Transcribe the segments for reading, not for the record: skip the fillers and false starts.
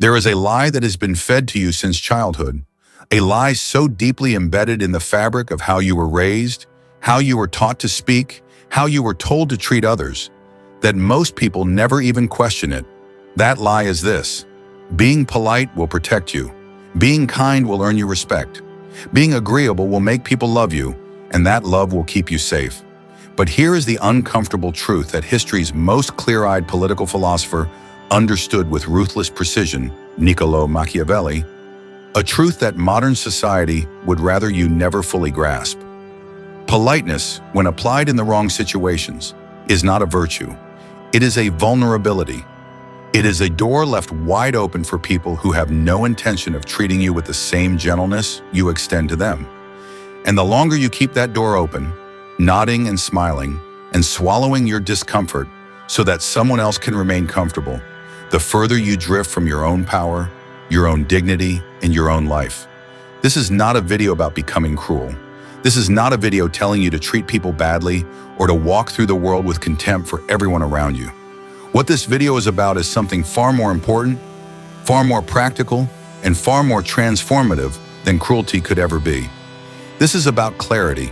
There is a lie that has been fed to you since childhood, a lie so deeply embedded in the fabric of how you were raised, how you were taught to speak, how you were told to treat others, that most people never even question it. That lie is this: being polite will protect you. Being kind will earn you respect. Being agreeable will make people love you, and that love will keep you safe. But here is the uncomfortable truth that history's most clear-eyed political philosopher understood with ruthless precision, Niccolò Machiavelli, a truth that modern society would rather you never fully grasp. Politeness, when applied in the wrong situations, is not a virtue. It is a vulnerability. It is a door left wide open for people who have no intention of treating you with the same gentleness you extend to them. And the longer you keep that door open, nodding and smiling and swallowing your discomfort so that someone else can remain comfortable, the further you drift from your own power, your own dignity, and your own life. This is not a video about becoming cruel. This is not a video telling you to treat people badly or to walk through the world with contempt for everyone around you. What this video is about is something far more important, far more practical, and far more transformative than cruelty could ever be. This is about clarity.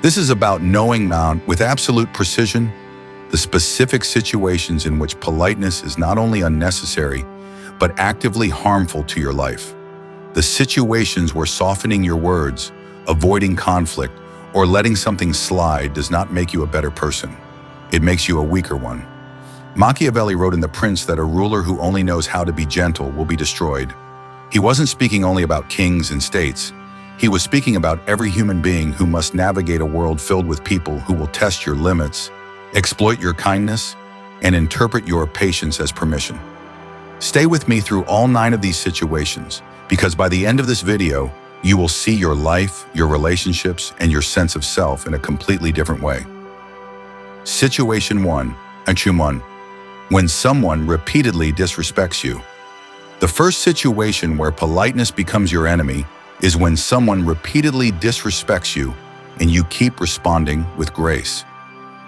This is about knowing with absolute precision the specific situations in which politeness is not only unnecessary, but actively harmful to your life. The situations where softening your words, avoiding conflict, or letting something slide does not make you a better person. It makes you a weaker one. Machiavelli wrote in The Prince that a ruler who only knows how to be gentle will be destroyed. He wasn't speaking only about kings and states. He was speaking about every human being who must navigate a world filled with people who will test your limits, exploit your kindness, and interpret your patience as permission. Stay with me through all 9 of these situations, because by the end of this video, you will see your life, your relationships, and your sense of self in a completely different way. Situation 1, Action 1. When someone repeatedly disrespects you. The first situation where politeness becomes your enemy is when someone repeatedly disrespects you and you keep responding with grace.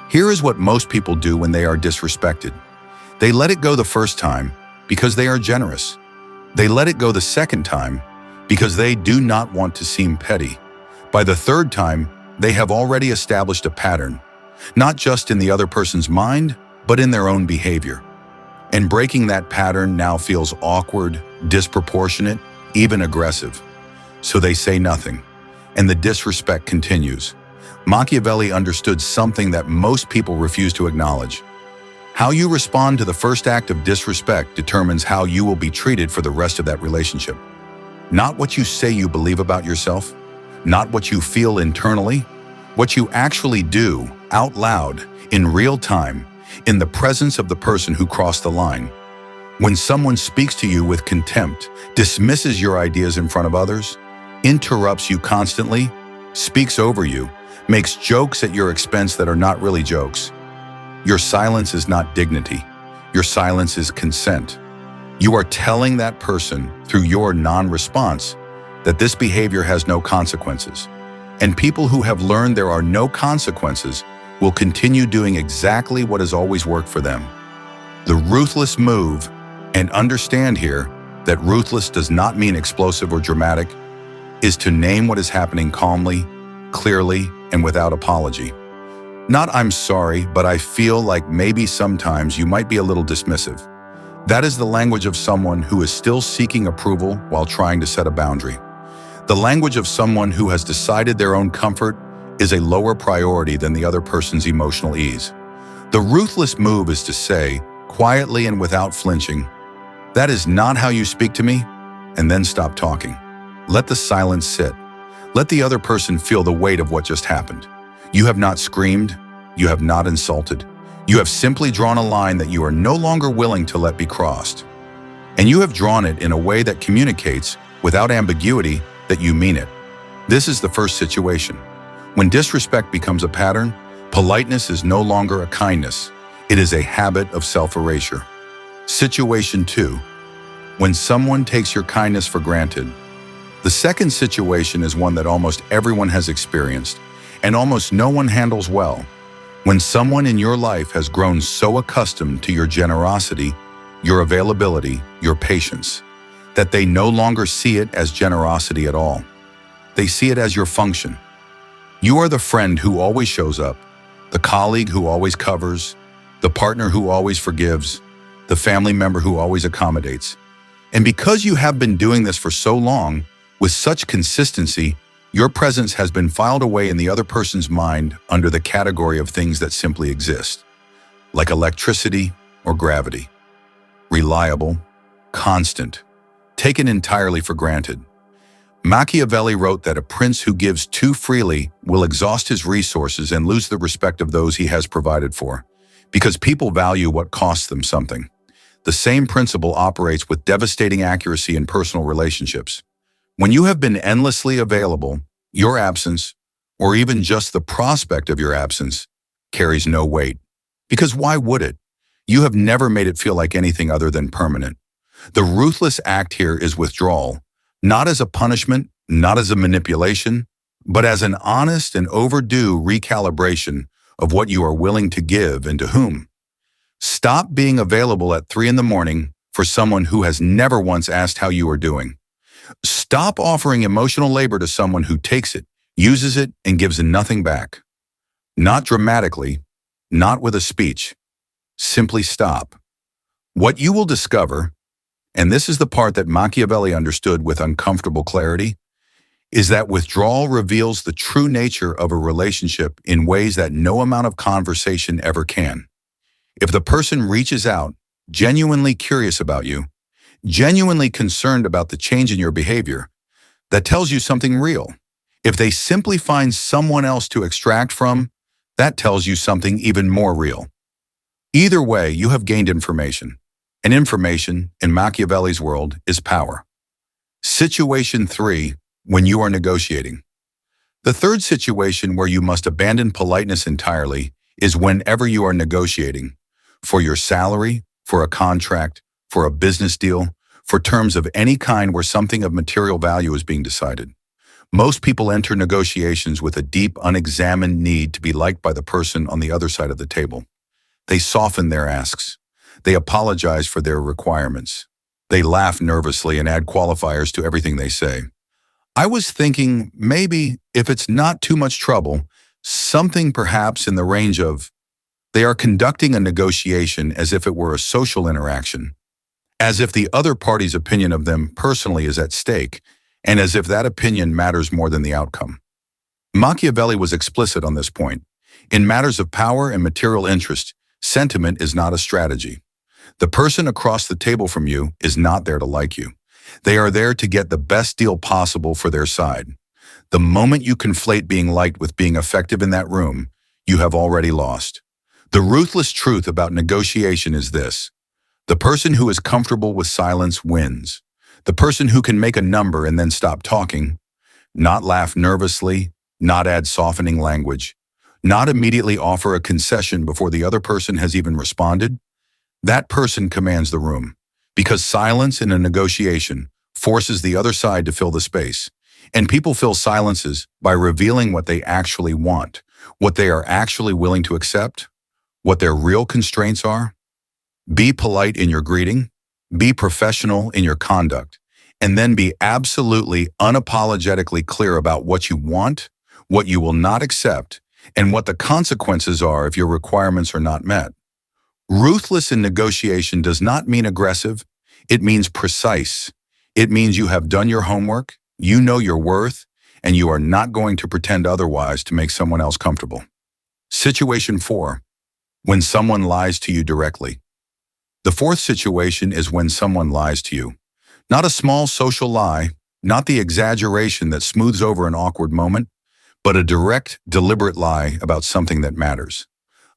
Here is what most people do when they are disrespected. They let it go the first time because they are generous. They let it go the second time because they do not want to seem petty. By the third time, they have already established a pattern, not just in the other person's mind, but in their own behavior. And breaking that pattern now feels awkward, disproportionate, even aggressive. So they say nothing, and the disrespect continues. Machiavelli understood something that most people refuse to acknowledge. How you respond to the first act of disrespect determines how you will be treated for the rest of that relationship. Not what you say you believe about yourself, not what you feel internally, what you actually do out loud, in real time, in the presence of the person who crossed the line. When someone speaks to you with contempt, dismisses your ideas in front of others, interrupts you constantly, speaks over you, makes jokes at your expense that are not really jokes, your silence is not dignity. Your silence is consent. You are telling that person through your non-response that this behavior has no consequences. And people who have learned there are no consequences will continue doing exactly what has always worked for them. The ruthless move, and understand here that ruthless does not mean explosive or dramatic, is to name what is happening calmly, clearly, and without apology. Not "I'm sorry, but I feel like maybe sometimes you might be a little dismissive." That is the language of someone who is still seeking approval while trying to set a boundary. The language of someone who has decided their own comfort is a lower priority than the other person's emotional ease. The ruthless move is to say, quietly and without flinching, "That is not how you speak to me," and then stop talking. Let the silence sit. Let the other person feel the weight of what just happened. You have not screamed. You have not insulted. You have simply drawn a line that you are no longer willing to let be crossed. And you have drawn it in a way that communicates, without ambiguity, that you mean it. This is the first situation. When disrespect becomes a pattern, politeness is no longer a kindness. It is a habit of self-erasure. Situation 2. When someone takes your kindness for granted. The second situation is one that almost everyone has experienced, and almost no one handles well. When someone in your life has grown so accustomed to your generosity, your availability, your patience, that they no longer see it as generosity at all. They see it as your function. You are the friend who always shows up, the colleague who always covers, the partner who always forgives, the family member who always accommodates. And because you have been doing this for so long, with such consistency, your presence has been filed away in the other person's mind under the category of things that simply exist, like electricity or gravity. Reliable, constant, taken entirely for granted. Machiavelli wrote that a prince who gives too freely will exhaust his resources and lose the respect of those he has provided for, because people value what costs them something. The same principle operates with devastating accuracy in personal relationships. When you have been endlessly available, your absence, or even just the prospect of your absence, carries no weight. Because why would it? You have never made it feel like anything other than permanent. The ruthless act here is withdrawal, not as a punishment, not as a manipulation, but as an honest and overdue recalibration of what you are willing to give and to whom. Stop being available at 3 a.m. for someone who has never once asked how you are doing. Stop offering emotional labor to someone who takes it, uses it, and gives nothing back. Not dramatically, not with a speech. Simply stop. What you will discover, and this is the part that Machiavelli understood with uncomfortable clarity, is that withdrawal reveals the true nature of a relationship in ways that no amount of conversation ever can. If the person reaches out, genuinely curious about you, genuinely concerned about the change in your behavior, that tells you something real. If they simply find someone else to extract from, that tells you something even more real. Either way, you have gained information. And information, in Machiavelli's world, is power. Situation 3, when you are negotiating. The third situation where you must abandon politeness entirely is whenever you are negotiating. For your salary, for a contract, for a business deal, for terms of any kind where something of material value is being decided. Most people enter negotiations with a deep, unexamined need to be liked by the person on the other side of the table. They soften their asks. They apologize for their requirements. They laugh nervously and add qualifiers to everything they say. I was thinking maybe, if it's not too much trouble, something perhaps in the range of, they are conducting a negotiation as if it were a social interaction, as if the other party's opinion of them personally is at stake, and as if that opinion matters more than the outcome. Machiavelli was explicit on this point. In matters of power and material interest, sentiment is not a strategy. The person across the table from you is not there to like you. They are there to get the best deal possible for their side. The moment you conflate being liked with being effective in that room, you have already lost. The ruthless truth about negotiation is this: the person who is comfortable with silence wins. The person who can make a number and then stop talking, not laugh nervously, not add softening language, not immediately offer a concession before the other person has even responded, that person commands the room, because silence in a negotiation forces the other side to fill the space, and people fill silences by revealing what they actually want, what they are actually willing to accept, what their real constraints are. Be polite in your greeting, be professional in your conduct, and then be absolutely unapologetically clear about what you want, what you will not accept, and what the consequences are if your requirements are not met. Ruthless in negotiation does not mean aggressive. It means precise. It means you have done your homework, you know your worth, and you are not going to pretend otherwise to make someone else comfortable. Situation 4, when someone lies to you directly. The fourth situation is when someone lies to you. Not a small social lie, not the exaggeration that smooths over an awkward moment, but a direct, deliberate lie about something that matters.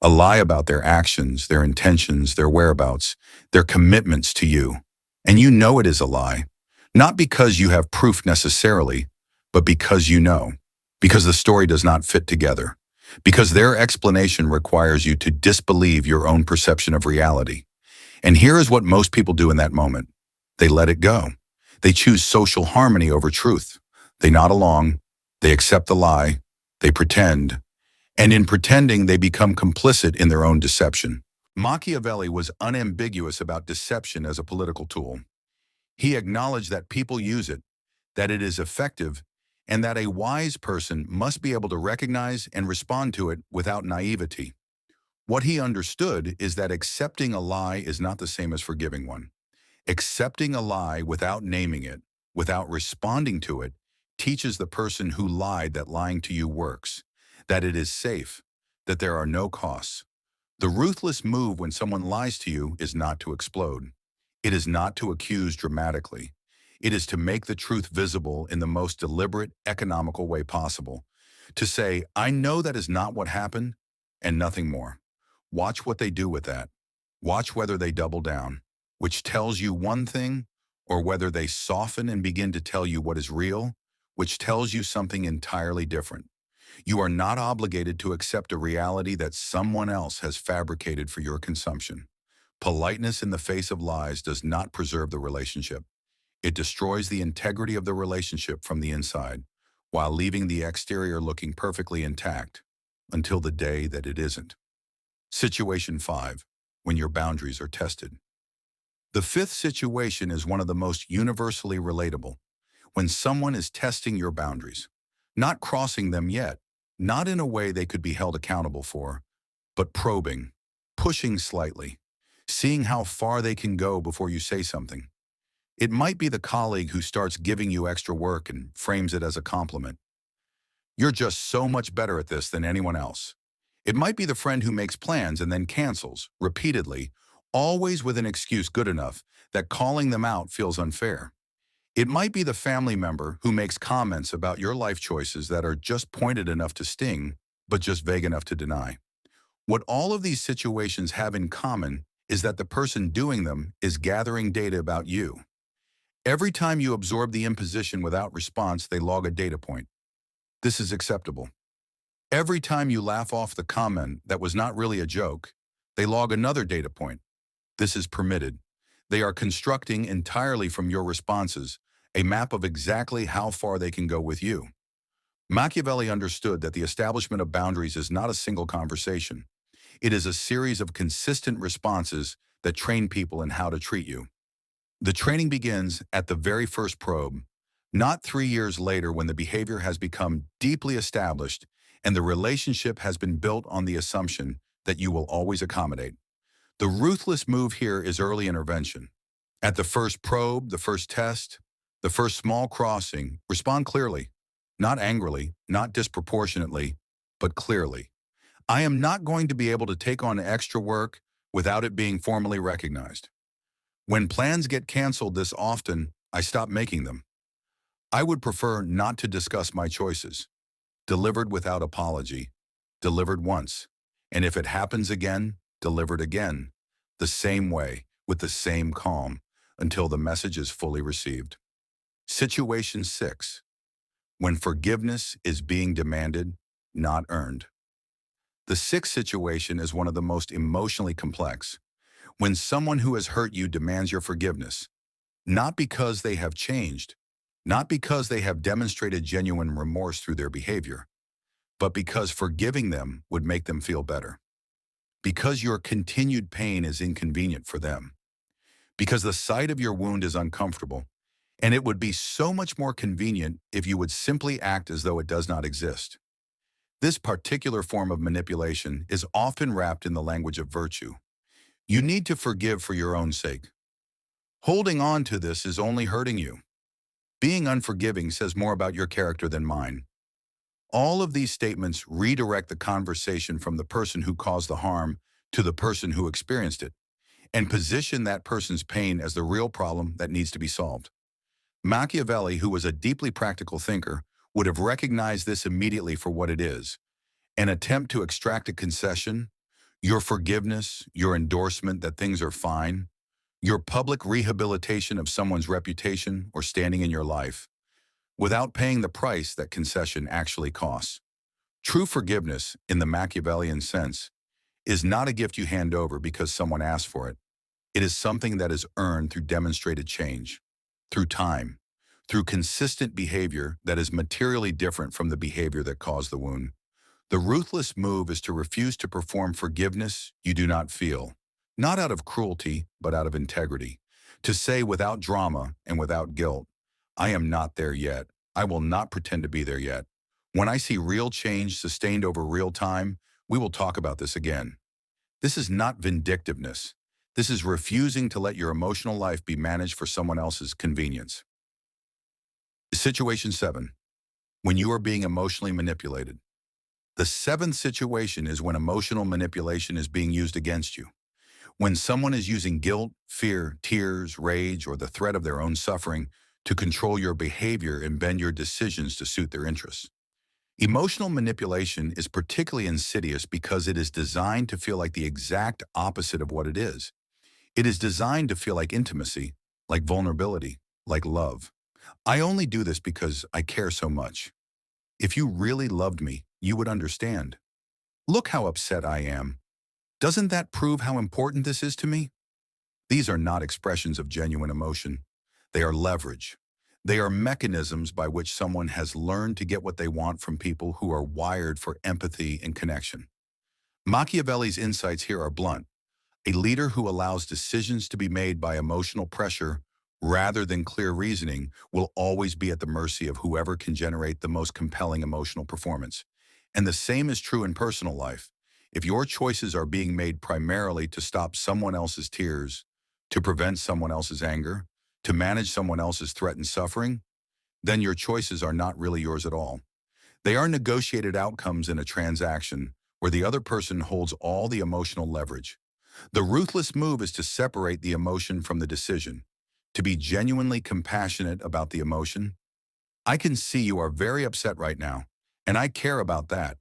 A lie about their actions, their intentions, their whereabouts, their commitments to you. And you know it is a lie, not because you have proof necessarily, but because you know, because the story does not fit together, because their explanation requires you to disbelieve your own perception of reality. And here is what most people do in that moment. They let it go. They choose social harmony over truth. They nod along, they accept the lie, they pretend, and in pretending they become complicit in their own deception. Machiavelli was unambiguous about deception as a political tool. He acknowledged that people use it, that it is effective, and that a wise person must be able to recognize and respond to it without naivety. What he understood is that accepting a lie is not the same as forgiving one. Accepting a lie without naming it, without responding to it, teaches the person who lied that lying to you works, that it is safe, that there are no costs. The ruthless move when someone lies to you is not to explode. It is not to accuse dramatically. It is to make the truth visible in the most deliberate, economical way possible. To say, I know that is not what happened, and nothing more. Watch what they do with that. Watch whether they double down, which tells you one thing, or whether they soften and begin to tell you what is real, which tells you something entirely different. You are not obligated to accept a reality that someone else has fabricated for your consumption. Politeness in the face of lies does not preserve the relationship. It destroys the integrity of the relationship from the inside, while leaving the exterior looking perfectly intact, until the day that it isn't. Situation 5. When your boundaries are tested. The fifth situation is one of the most universally relatable. When someone is testing your boundaries, not crossing them yet, not in a way they could be held accountable for, but probing, pushing slightly, seeing how far they can go before you say something. It might be the colleague who starts giving you extra work and frames it as a compliment. You're just so much better at this than anyone else. It might be the friend who makes plans and then cancels, repeatedly, always with an excuse good enough that calling them out feels unfair. It might be the family member who makes comments about your life choices that are just pointed enough to sting, but just vague enough to deny. What all of these situations have in common is that the person doing them is gathering data about you. Every time you absorb the imposition without response, they log a data point. This is acceptable. Every time you laugh off the comment that was not really a joke, they log another data point. This is permitted. They are constructing entirely from your responses a map of exactly how far they can go with you. Machiavelli understood that the establishment of boundaries is not a single conversation. It is a series of consistent responses that train people in how to treat you. The training begins at the very first probe, not 3 years later when the behavior has become deeply established and the relationship has been built on the assumption that you will always accommodate. The ruthless move here is early intervention. At the first probe, the first test, the first small crossing, respond clearly, not angrily, not disproportionately, but clearly. I am not going to be able to take on extra work without it being formally recognized. When plans get canceled this often, I stop making them. I would prefer not to discuss my choices. Delivered without apology. Delivered once. And if it happens again, delivered again. The same way, with the same calm, until the message is fully received. Situation 6. When forgiveness is being demanded, not earned. The sixth situation is one of the most emotionally complex. When someone who has hurt you demands your forgiveness, not because they have changed, not because they have demonstrated genuine remorse through their behavior, but because forgiving them would make them feel better. Because your continued pain is inconvenient for them. Because the sight of your wound is uncomfortable, and it would be so much more convenient if you would simply act as though it does not exist. This particular form of manipulation is often wrapped in the language of virtue. You need to forgive for your own sake. Holding on to this is only hurting you. Being unforgiving says more about your character than mine. All of these statements redirect the conversation from the person who caused the harm to the person who experienced it, and position that person's pain as the real problem that needs to be solved. Machiavelli, who was a deeply practical thinker, would have recognized this immediately for what it is: an attempt to extract a concession, your forgiveness, your endorsement that things are fine, your public rehabilitation of someone's reputation or standing in your life, without paying the price that concession actually costs. True forgiveness, in the Machiavellian sense, is not a gift you hand over because someone asked for it. It is something that is earned through demonstrated change, through time, through consistent behavior that is materially different from the behavior that caused the wound. The ruthless move is to refuse to perform forgiveness you do not feel, not out of cruelty, but out of integrity. To say without drama and without guilt, I am not there yet. I will not pretend to be there yet. When I see real change sustained over real time, we will talk about this again. This is not vindictiveness. This is refusing to let your emotional life be managed for someone else's convenience. Situation 7. When you are being emotionally manipulated. The seventh situation is when emotional manipulation is being used against you. When someone is using guilt, fear, tears, rage, or the threat of their own suffering to control your behavior and bend your decisions to suit their interests. Emotional manipulation is particularly insidious because it is designed to feel like the exact opposite of what it is. It is designed to feel like intimacy, like vulnerability, like love. I only do this because I care so much. If you really loved me, you would understand. Look how upset I am. Doesn't that prove how important this is to me? These are not expressions of genuine emotion. They are leverage. They are mechanisms by which someone has learned to get what they want from people who are wired for empathy and connection. Machiavelli's insights here are blunt. A leader who allows decisions to be made by emotional pressure rather than clear reasoning will always be at the mercy of whoever can generate the most compelling emotional performance. And the same is true in personal life. If your choices are being made primarily to stop someone else's tears, to prevent someone else's anger, to manage someone else's threatened suffering, then your choices are not really yours at all. They are negotiated outcomes in a transaction where the other person holds all the emotional leverage. The ruthless move is to separate the emotion from the decision, to be genuinely compassionate about the emotion. I can see you are very upset right now, and I care about that.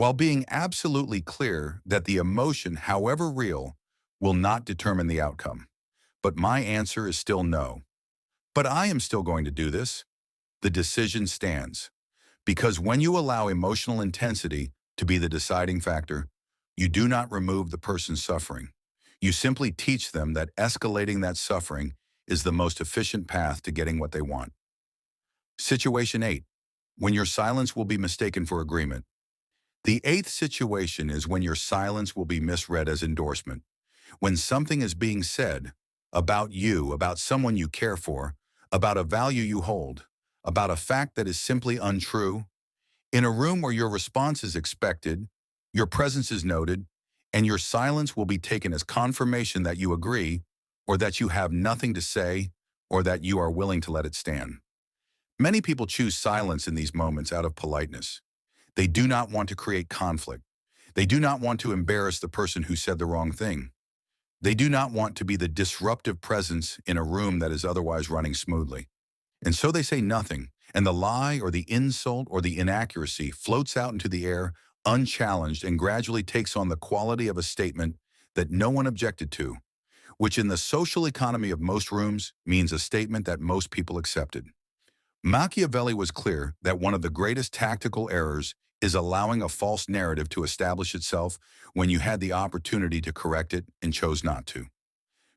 While being absolutely clear that the emotion, however real, will not determine the outcome. But my answer is still no. But I am still going to do this. The decision stands. Because when you allow emotional intensity to be the deciding factor, you do not remove the person's suffering. You simply teach them that escalating that suffering is the most efficient path to getting what they want. Situation 8. When your silence will be mistaken for agreement. The eighth situation is when your silence will be misread as endorsement. When something is being said about you, about someone you care for, about a value you hold, about a fact that is simply untrue, in a room where your response is expected, your presence is noted, and your silence will be taken as confirmation that you agree, or that you have nothing to say, or that you are willing to let it stand. Many people choose silence in these moments out of politeness. They do not want to create conflict. They do not want to embarrass the person who said the wrong thing. They do not want to be the disruptive presence in a room that is otherwise running smoothly. And so they say nothing, and the lie or the insult or the inaccuracy floats out into the air unchallenged and gradually takes on the quality of a statement that no one objected to, which in the social economy of most rooms means a statement that most people accepted. Machiavelli was clear that one of the greatest tactical errors is allowing a false narrative to establish itself when you had the opportunity to correct it and chose not to.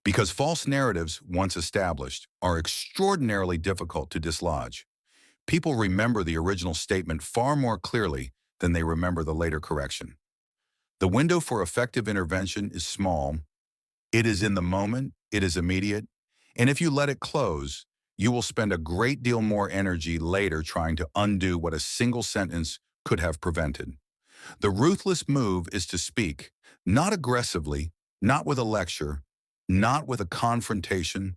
Because false narratives, once established, are extraordinarily difficult to dislodge. People remember the original statement far more clearly than they remember the later correction. The window for effective intervention is small. It is in the moment, it is immediate, and if you let it close, you will spend a great deal more energy later trying to undo what a single sentence could have prevented. The ruthless move is to speak, not aggressively, not with a lecture, not with a confrontation,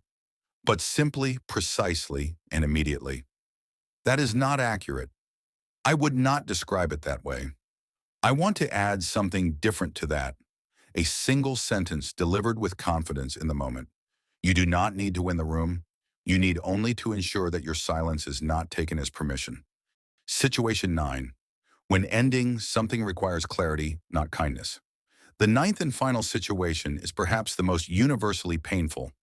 but simply, precisely, and immediately. That is not accurate. I would not describe it that way. I want to add something different to that. A single sentence delivered with confidence in the moment. You do not need to win the room. You need only to ensure that your silence is not taken as permission. Situation 9. When ending, something requires clarity, not kindness. The ninth and final situation is perhaps the most universally painful.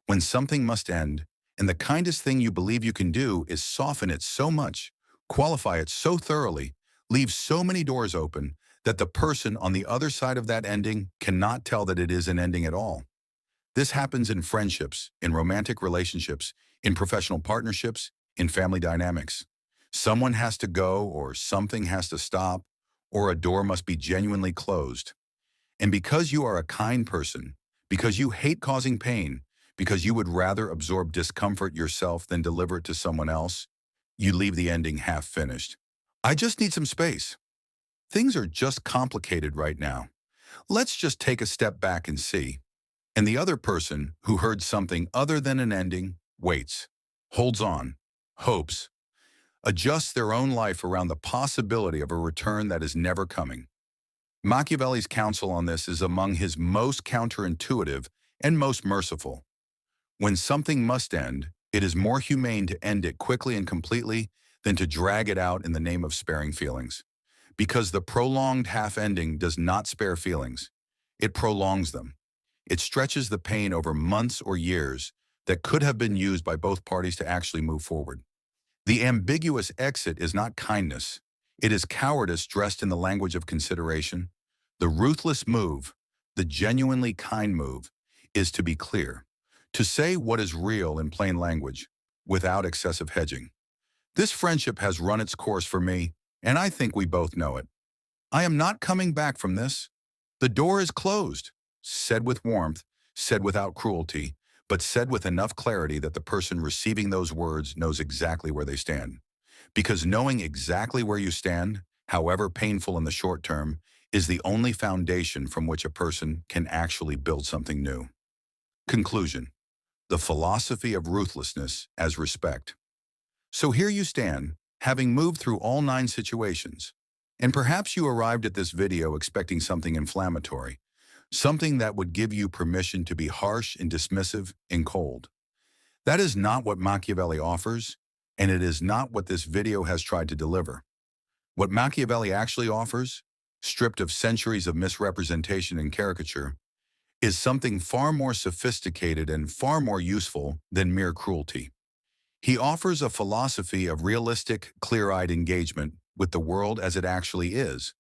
When something must end, and the kindest thing you believe you can do is soften it so much, qualify it so thoroughly, leave so many doors open, that the person on the other side of that ending cannot tell that it is an ending at all. This happens in friendships, in romantic relationships, in professional partnerships, in family dynamics. Someone has to go, or something has to stop, or a door must be genuinely closed. And because you are a kind person, because you hate causing pain, because you would rather absorb discomfort yourself than deliver it to someone else, you leave the ending half finished. I just need some space. Things are just complicated right now. Let's just take a step back and see. And the other person, who heard something other than an ending, waits, holds on, hopes, adjusts their own life around the possibility of a return that is never coming. Machiavelli's counsel on this is among his most counterintuitive and most merciful. When something must end, it is more humane to end it quickly and completely than to drag it out in the name of sparing feelings. Because the prolonged half-ending does not spare feelings. It prolongs them. It stretches the pain over months or years that could have been used by both parties to actually move forward. The ambiguous exit is not kindness. It is cowardice dressed in the language of consideration. The ruthless move, the genuinely kind move, is to be clear, to say what is real in plain language, without excessive hedging. This friendship has run its course for me, and I think we both know it. I am not coming back from this. The door is closed, said with warmth, said without cruelty, but said with enough clarity that the person receiving those words knows exactly where they stand. Because knowing exactly where you stand, however painful in the short term, is the only foundation from which a person can actually build something new. Conclusion: the philosophy of ruthlessness as respect. So here you stand, having moved through all 9 situations, and perhaps you arrived at this video expecting something inflammatory, something that would give you permission to be harsh and dismissive and cold. That is not what Machiavelli offers, and it is not what this video has tried to deliver. What Machiavelli actually offers, stripped of centuries of misrepresentation and caricature, is something far more sophisticated and far more useful than mere cruelty. He offers a philosophy of realistic, clear-eyed engagement with the world as it actually is,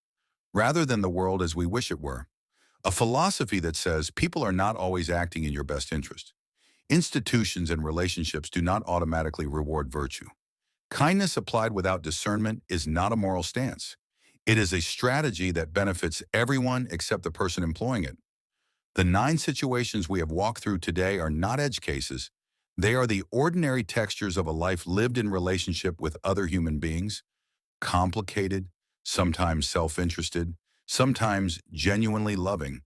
rather than the world as we wish it were. A philosophy that says people are not always acting in your best interest. Institutions and relationships do not automatically reward virtue. Kindness applied without discernment is not a moral stance. It is a strategy that benefits everyone except the person employing it. The 9 situations we have walked through today are not edge cases. They are the ordinary textures of a life lived in relationship with other human beings, complicated, sometimes self-interested, sometimes genuinely loving,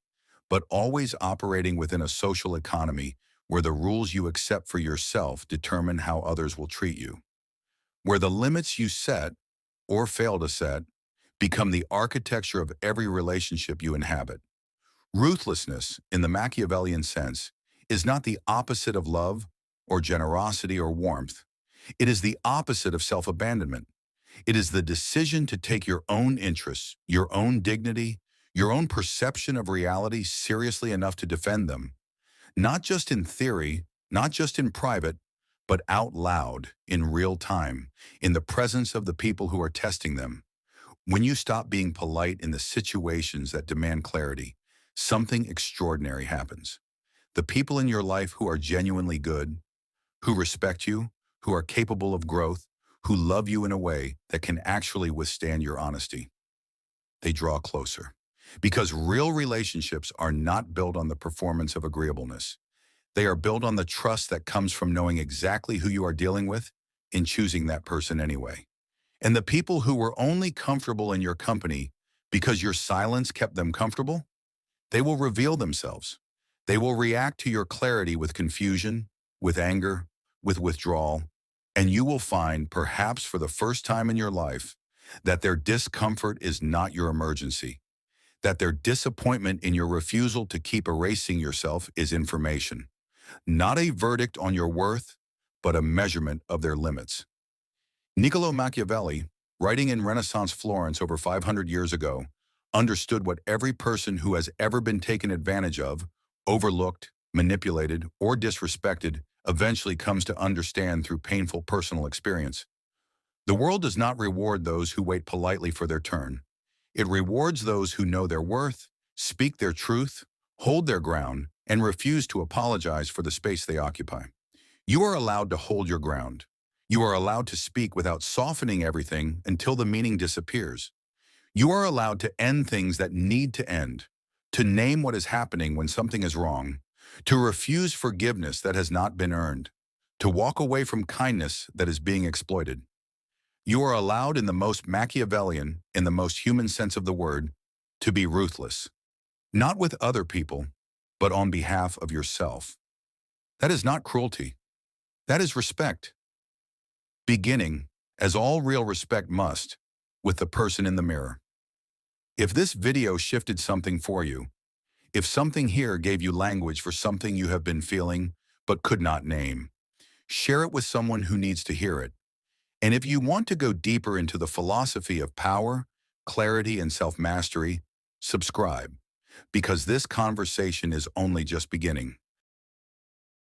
but always operating within a social economy where the rules you accept for yourself determine how others will treat you, where the limits you set, or fail to set, become the architecture of every relationship you inhabit. Ruthlessness, in the Machiavellian sense, is not the opposite of love or generosity or warmth. It is the opposite of self-abandonment. It is the decision to take your own interests, your own dignity, your own perception of reality seriously enough to defend them, not just in theory, not just in private, but out loud, in real time, in the presence of the people who are testing them. When you stop being polite in the situations that demand clarity, something extraordinary happens. The people in your life who are genuinely good, who respect you, who are capable of growth, who love you in a way that can actually withstand your honesty, they draw closer. Because real relationships are not built on the performance of agreeableness. They are built on the trust that comes from knowing exactly who you are dealing with and choosing that person anyway. And the people who were only comfortable in your company because your silence kept them comfortable, they will reveal themselves. They will react to your clarity with confusion, with anger, with withdrawal, and you will find, perhaps for the first time in your life, that their discomfort is not your emergency, that their disappointment in your refusal to keep erasing yourself is information, not a verdict on your worth, but a measurement of their limits. Niccolo Machiavelli, writing in Renaissance Florence over 500 years ago, understood what every person who has ever been taken advantage of, overlooked, manipulated, or disrespected eventually comes to understand through painful personal experience. The world does not reward those who wait politely for their turn. It rewards those who know their worth, speak their truth, hold their ground, and refuse to apologize for the space they occupy. You are allowed to hold your ground. You are allowed to speak without softening everything until the meaning disappears. You are allowed to end things that need to end, to name what is happening when something is wrong, to refuse forgiveness that has not been earned, to walk away from kindness that is being exploited. You are allowed in the most Machiavellian, in the most human sense of the word, to be ruthless, not with other people, but on behalf of yourself. That is not cruelty. That is respect. Beginning, as all real respect must, with the person in the mirror. If this video shifted something for you, if something here gave you language for something you have been feeling but could not name, share it with someone who needs to hear it. And if you want to go deeper into the philosophy of power, clarity, and self-mastery, subscribe, because this conversation is only just beginning.